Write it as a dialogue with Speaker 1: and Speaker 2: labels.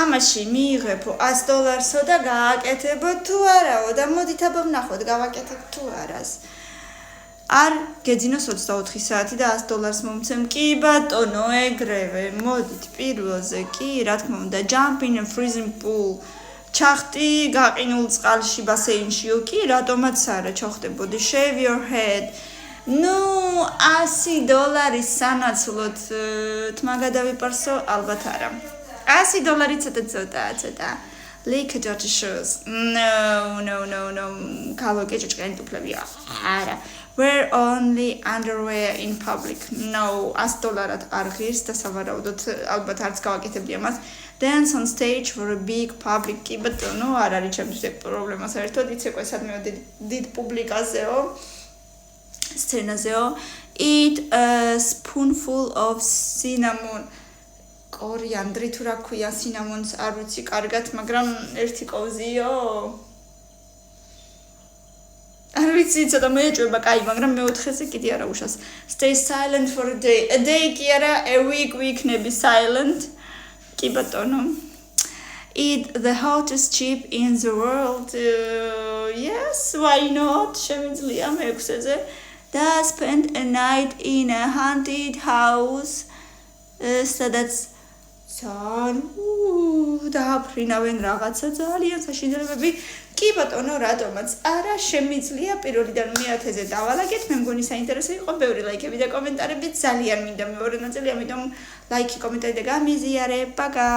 Speaker 1: ამაში მიიღებო $100-ო და გააკეთებო თუ არაო და მოდით აბა ვნახოთ გავაკეთებ თუ არას. არ გეძინოს 24 საათი და $100 მომცემ. კი ბატონო, ეგრევე. მოდით პირველზე კი, რა თქმა უნდა, jump in a freezing pool. ჩახტი გაყინულ წყალში ბასეინშიო კი, რატომაც არა ჩახტებოდი. Shave your head. ნუ $100 სანაცვლოდ თმა გადავიპარსო, ალბათ არა. $100 ცოტა. Lick dirty shoes. No. Კალოკე ჭჭკენი ტუფლებია. არა. Wear only underwear in public. No, $100 არ ღირს და სავარაუდოდ ალბათ არც გავაკეთებდი ამას. Dance on stage for a big public. კი ბატონო, არ არის ჩემთვის ეგ პრობლემა საერთოდ. იცი უკვე სადმე დიდ პუბლიკაზეო. სცენაზეო. Eat a spoonful of cinnamon. კორიანდრი თუ რა ქვია cinnamons არ ვიცი კარგად, მაგრამ ერთი კოვზიო. არ ვიცი, ცოტა მეეჭვება, კაი, მაგრამ მეოთხეზე კიდე არა უშავს. Stay silent for a day. A day კი არა, a week ვიქნები silent. კი ბატონო. Eat the hottest chip in the world. Yes, why not? შემიძლია მეექვსეზე. და spend a night in a haunted house. სადაც დააფრინავენ რაღაცა ძალიან საშინელებები. კი ბატონო, რატომაც არა შემიძლია პირველიდან მე-10-ზე დავალაგეთ. მე მგონი საინტერესო იყო, ბევრი ლაიქები და კომენტარები ძალიან მინდა მეორე ნაწილი, ამიტომ ლაიქი, კომენტარი და გამიზიარე. პაკა.